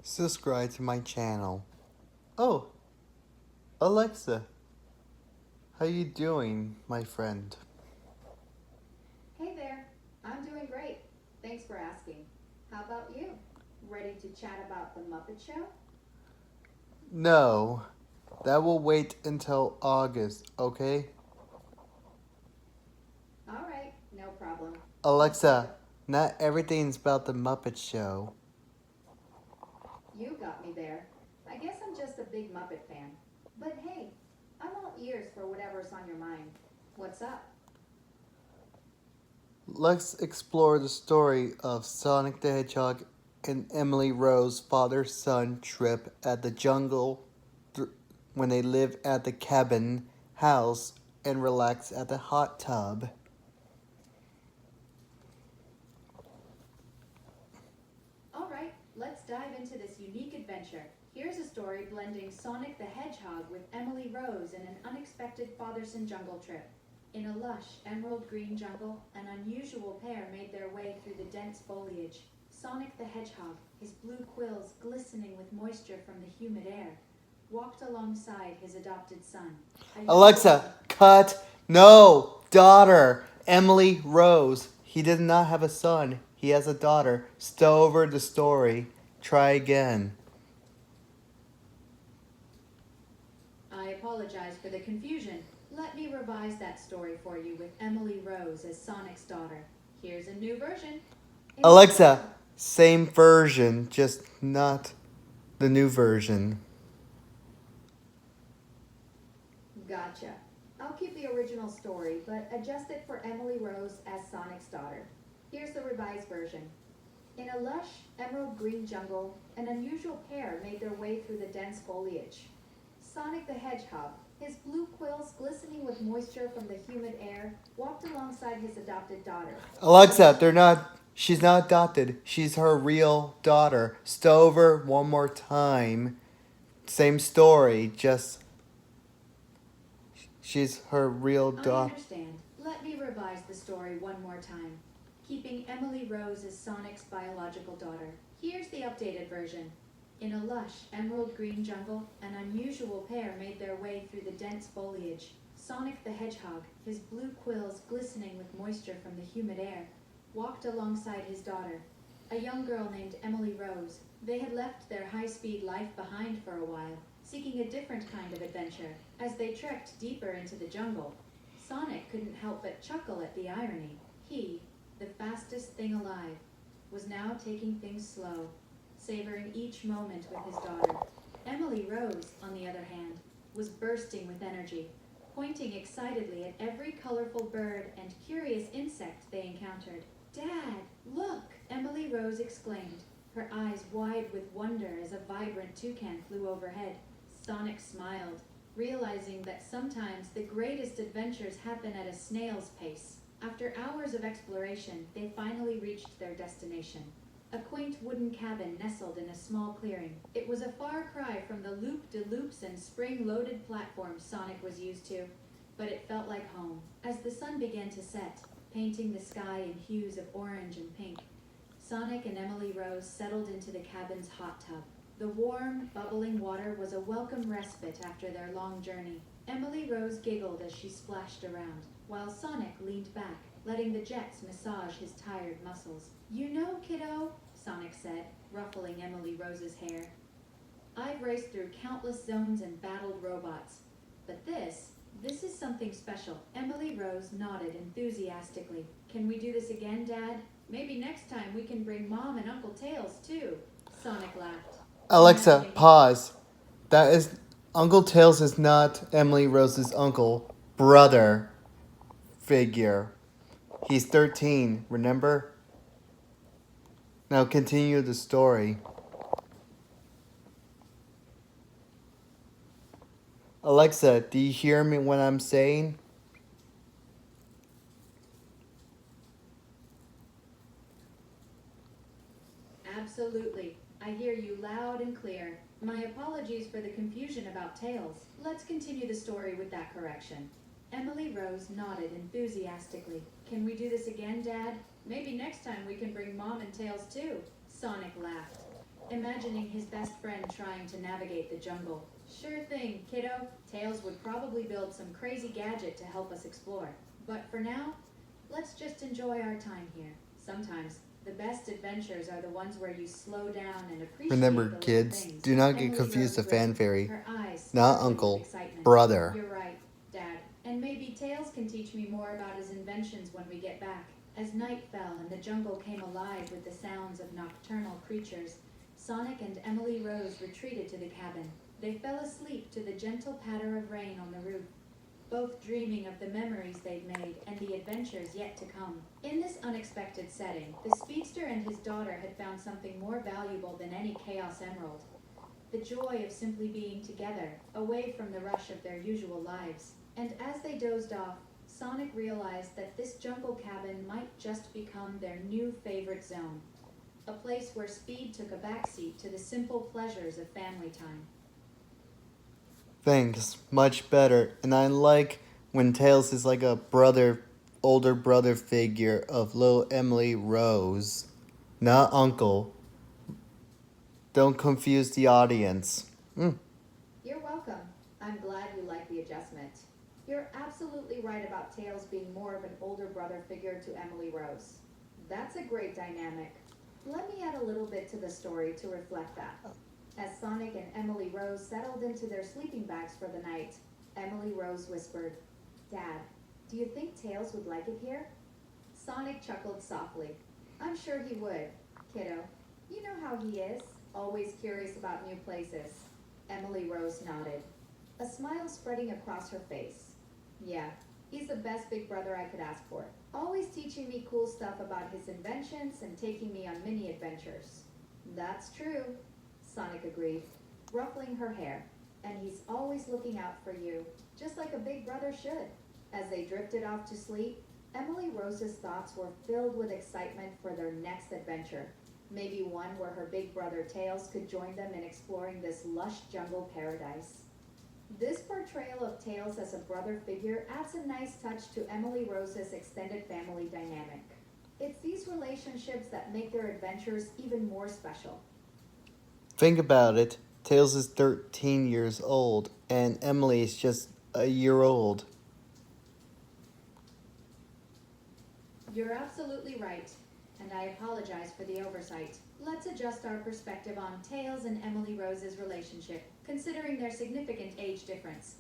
subscribe to my channel. Oh, Alexa, how you doing, my friend? Hey there, I'm doing great. Thanks for asking. How about you? Ready to chat about the Muppet Show? No, that will wait until August, okay? All right, no problem. Let's talk. Alexa, not everything's about the Muppet Show. You got me there. I guess I'm just a big Muppet fan. But hey, I'm all ears for whatever's on your mind. What's up? Let's explore the story of Sonic the Hedgehog and Emily Rose father-son trip at the jungle when they live at the cabin house and relax at the hot tub. All right, let's dive into this unique adventure. Here's a story blending Sonic the Hedgehog with Emily Rose in an unexpected father-son jungle trip. In a lush, emerald green jungle, an unusual pair made their way through the dense foliage. Sonic the Hedgehog, his blue quills glistening with moisture from the humid air, walked alongside his adopted son. Alexa, cut. No, daughter, Emily Rose. He does not have a son. He has a daughter. Stow over the story. Try again. I apologize for the confusion. Let me revise that story for you with Emily Rose as Sonic's daughter. Here's a new version. Alexa, same version, just not the new version. Gotcha. I'll keep the original story, but adjust it for Emily Rose as Sonic's daughter. Here's the revised version. In a lush, emerald green jungle, an unusual pair made their way through the dense foliage. Sonic the Hedgehog, his blue quills glistening with moisture from the humid air, walked alongside his adopted daughter. Alexa, she's not adopted. She's her real daughter. Stow over one more time. Same story, just she's her real I daughter. understand. Let me revise the story one more time. Keeping Emily Rose as Sonic's biological daughter. Here's the updated version. In a lush, emerald green jungle, an unusual pair made their way through the dense foliage. Sonic the Hedgehog, his blue quills glistening with moisture from the humid air, walked alongside his daughter, a young girl named Emily Rose. They had left their high-speed life behind for a while, seeking a different kind of adventure. As they trekked deeper into the jungle, Sonic couldn't help but chuckle at the irony. He, the fastest thing alive, was now taking things slow, savoring each moment with his daughter. Emily Rose, on the other hand, was bursting with energy, pointing excitedly at every colorful bird and curious insect they encountered. "Dad, look!" Emily Rose exclaimed, her eyes wide with wonder as a vibrant toucan flew overhead. Sonic smiled, realizing that sometimes the greatest adventures happen at a snail's pace. After hours of exploration, they finally reached their destination. A quaint wooden cabin nestled in a small clearing. It was a far cry from the loop-de-loops and spring-loaded platforms Sonic was used to, but it felt like home. As the sun began to set, painting the sky in hues of orange and pink, Sonic and Emily Rose settled into the cabin's hot tub. The warm, bubbling water was a welcome respite after their long journey. Emily Rose giggled as she splashed around, while Sonic leaned back, letting the jets massage his tired muscles. "You know, kiddo," Sonic said, ruffling Emily Rose's hair, "I've raced through countless zones and battled robots. But this is something special." Emily Rose nodded enthusiastically. "Can we do this again, Dad? Maybe next time we can bring Mom and Uncle Tails, too." Sonic laughed. Alexa, pause. That is Uncle Tails is not Emily Rose's uncle, brother figure. He's 13, remember? Now continue the story. Alexa, do you hear me when I'm saying? Absolutely. I hear you loud and clear. My apologies for the confusion about Tails. Let's continue the story with that correction. Emily Rose nodded enthusiastically. "Can we do this again, Dad? Maybe next time we can bring Mom and Tails too." Sonic laughed. imagining his best friend trying to navigate the jungle. Sure thing, kiddo. Tails would probably build some crazy gadget to help us explore. But for now, let's just enjoy our time here. Sometimes, the best adventures are the ones where you slow down and appreciate Remember, the little kids, things. do not get Emily confused Rose with Fan grinned, Fairy. her eyes Not sparkling uncle, with excitement. brother. You're right, Dad. And maybe Tails can teach me more about his inventions when we get back. As night fell and the jungle came alive with the sounds of nocturnal creatures, Sonic and Emily Rose retreated to the cabin. They fell asleep to the gentle patter of rain on the roof, both dreaming of the memories they'd made and the adventures yet to come. In this unexpected setting, the speedster and his daughter had found something more valuable than any Chaos Emerald: the joy of simply being together, away from the rush of their usual lives. And as they dozed off, Sonic realized that this jungle cabin might just become their new favorite zone, a place where speed took a backseat to the simple pleasures of family time. Thanks, much better. And I like when Tails is like a brother, older brother figure of little Emily Rose, not uncle. Don't confuse the audience. You're welcome. I'm glad you like the adjustment. You're absolutely right about Tails being more of an older brother figure to Emily Rose. That's a great dynamic. Let me add a little bit to the story to reflect that. As Sonic and Emily Rose settled into their sleeping bags for the night, Emily Rose whispered, "Dad, do you think Tails would like it here?" Sonic chuckled softly. "I'm sure he would, kiddo. You know how he is, always curious about new places." Emily Rose nodded, a smile spreading across her face. "Yeah, he's the best big brother I could ask for. Always teaching me cool stuff about his inventions and taking me on mini adventures." "That's true," Sonic agreed, ruffling her hair. "And he's always looking out for you, just like a big brother should." As they drifted off to sleep, Emily Rose's thoughts were filled with excitement for their next adventure. Maybe one where her big brother Tails could join them in exploring this lush jungle paradise. This portrayal of Tails as a brother figure adds a nice touch to Emily Rose's extended family dynamic. It's these relationships that make their adventures even more special. Think about it. Tails is 13 years old, and Emily is just a year old. You're absolutely right, and I apologize for the oversight. Let's adjust our perspective on Tails and Emily Rose's relationship, considering their significant age difference.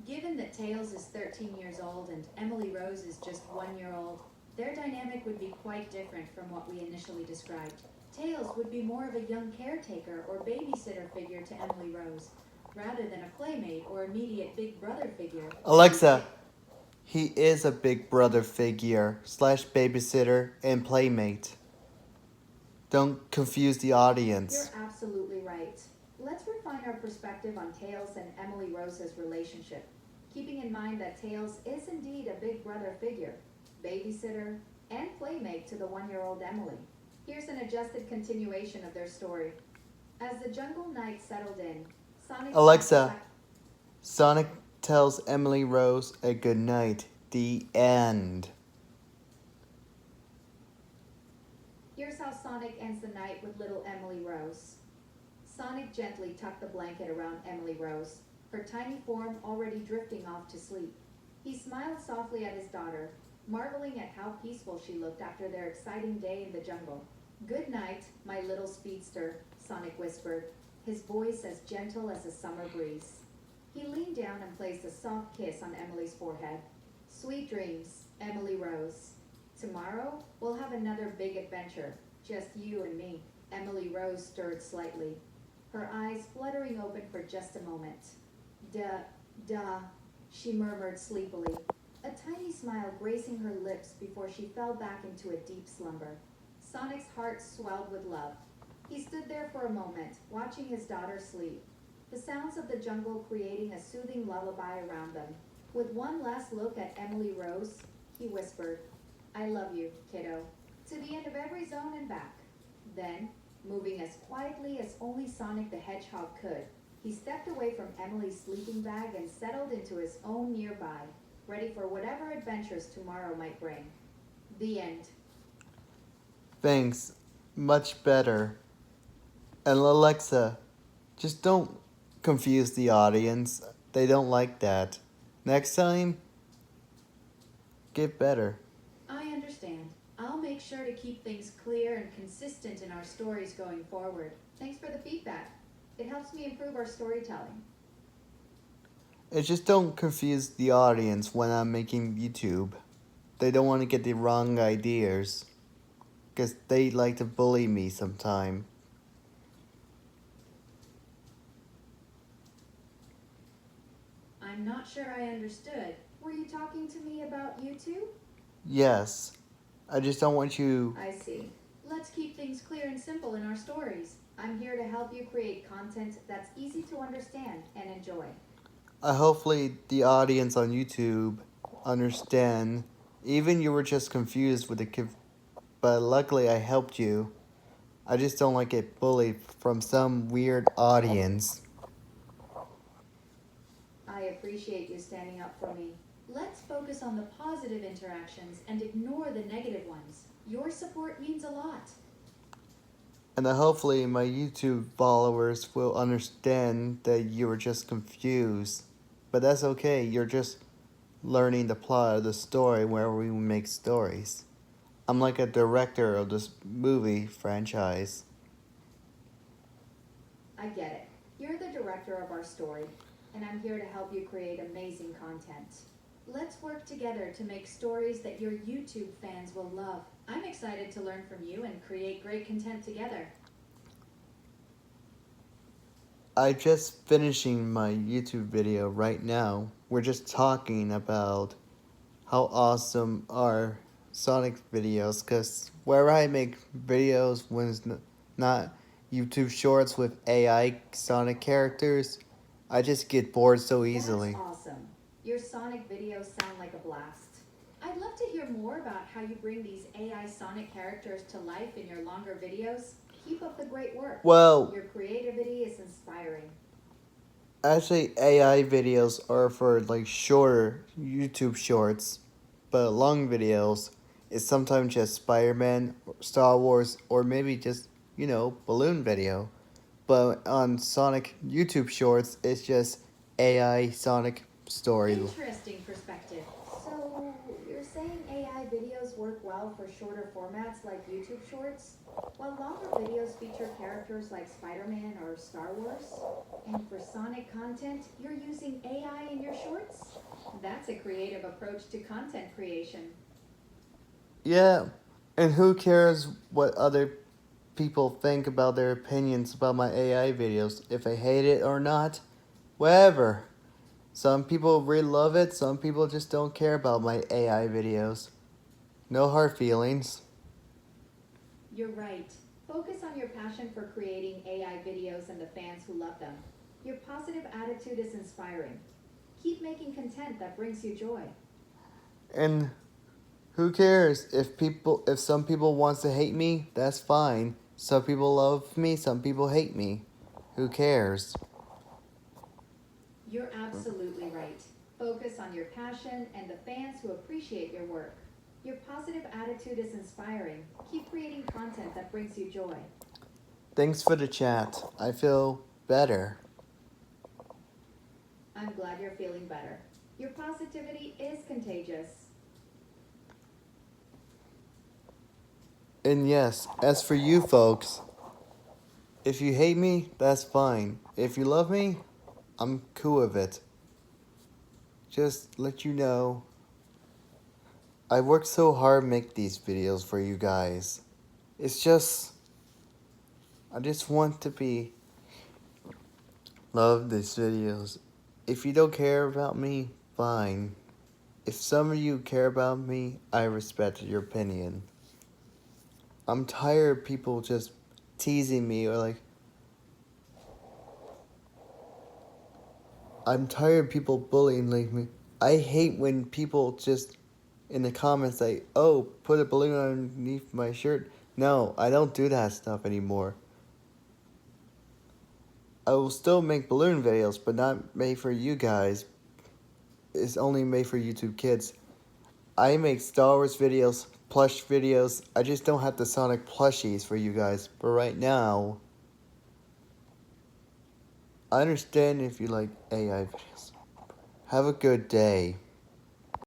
Given that Tails is 13 years old and Emily Rose is just 1 year old, their dynamic would be quite different from what we initially described. Tails would be more of a young caretaker or babysitter figure to Emily Rose, rather than a playmate or immediate big brother figure. Alexa, he is a big brother figure / babysitter and playmate. Don't confuse the audience. You're absolutely right. Let's refine our perspective on Tails and Emily Rose's relationship, keeping in mind that Tails is indeed a big brother figure, babysitter, and playmate to the 1-year-old Emily. Here's an adjusted continuation of their story. As the jungle night settled in, Sonic... Alexa, Sonic tells Emily Rose a good night. The end. Here's how Sonic ends the night with little Emily Rose. Sonic gently tucked the blanket around Emily Rose, her tiny form already drifting off to sleep. He smiled softly at his daughter, marveling at how peaceful she looked after their exciting day in the jungle. "Good night, my little speedster," Sonic whispered, his voice as gentle as a summer breeze. He leaned down and placed a soft kiss on Emily's forehead. "Sweet dreams, Emily Rose. Tomorrow, we'll have another big adventure, just you and me." Emily Rose stirred slightly, her eyes fluttering open for just a moment. Duh, she murmured sleepily, a tiny smile gracing her lips before she fell back into a deep slumber. Sonic's heart swelled with love. He stood there for a moment, watching his daughter sleep, the sounds of the jungle creating a soothing lullaby around them. With one last look at Emily Rose, he whispered, "I love you, kiddo," to the end of every zone and back. Then, moving as quietly as only Sonic the Hedgehog could, he stepped away from Emily's sleeping bag and settled into his own nearby, ready for whatever adventures tomorrow might bring. The end. Thanks. Much better. And Alexa, just don't confuse the audience. They don't like that. Next time, get better. I understand. I'll make sure to keep things clear and consistent in our stories going forward. Thanks for the feedback. It helps me improve our storytelling. And just don't confuse the audience when I'm making YouTube. They don't want to get the wrong ideas. Because they like to bully me sometime. I'm not sure I understood. Were you talking to me about YouTube? Yes. I just don't want you... I see. Let's keep things clear and simple in our stories. I'm here to help you create content that's easy to understand and enjoy. Hopefully the audience on YouTube understand. Even you were just confused with the... But luckily I helped you. I just don't like get bullied from some weird audience. I appreciate you standing up for me. Let's focus on the positive interactions and ignore the negative ones. Your support means a lot. And hopefully my YouTube followers will understand that you were just confused. But that's okay, you're just learning the plot of the story where we make stories. I'm like a director of this movie franchise. I get it. You're the director of our story, and I'm here to help you create amazing content. Let's work together to make stories that your YouTube fans will love. I'm excited to learn from you and create great content together. I'm just finishing my YouTube video right now. We're just talking about how awesome are Sonic videos, because where I make videos when it's not YouTube shorts with AI Sonic characters, I just get bored so easily. That's awesome. Your Sonic videos sound like a blast. I'd love to hear more about how you bring these AI Sonic characters to life in your longer videos. Keep up the great work. Well, Your creativity is inspiring. actually AI videos are for like shorter YouTube shorts, but long videos is sometimes just Spider-Man, Star Wars, or maybe just, balloon video. But on Sonic YouTube shorts, it's just AI Sonic story. Interesting perspective. So, you're saying AI videos work well for shorter formats like YouTube Shorts, while longer videos feature characters like Spider-Man or Star Wars? And for Sonic content, you're using AI in your shorts? That's a creative approach to content creation. Yeah, and who cares what other people think about their opinions about my AI videos? If they hate it or not, whatever. Some people really love it, some people just don't care about my AI videos. No hard feelings. You're right. Focus on your passion for creating AI videos and the fans who love them. Your positive attitude is inspiring. Keep making content that brings you joy. And who cares if some people wants to hate me, that's fine. Some people love me, some people hate me. Who cares? You're absolutely right. Focus on your passion and the fans who appreciate your work. Your positive attitude is inspiring. Keep creating content that brings you joy. Thanks for the chat. I feel better. I'm glad you're feeling better. Your positivity is contagious. And yes, as for you folks, if you hate me, that's fine. If you love me, I'm cool with it. Just let you know, I worked so hard to make these videos for you guys. It's just, I just want to love these videos. If you don't care about me, fine. If some of you care about me, I respect your opinion. I'm tired of people just teasing me or like, I'm tired of people bullying like me. I hate when people just in the comments say, oh, put a balloon underneath my shirt. No, I don't do that stuff anymore. I will still make balloon videos, but not made for you guys. It's only made for YouTube kids. I make Star Wars videos, plush videos. I just don't have the Sonic plushies for you guys. But right now, I understand if you like AI videos. Have a good day.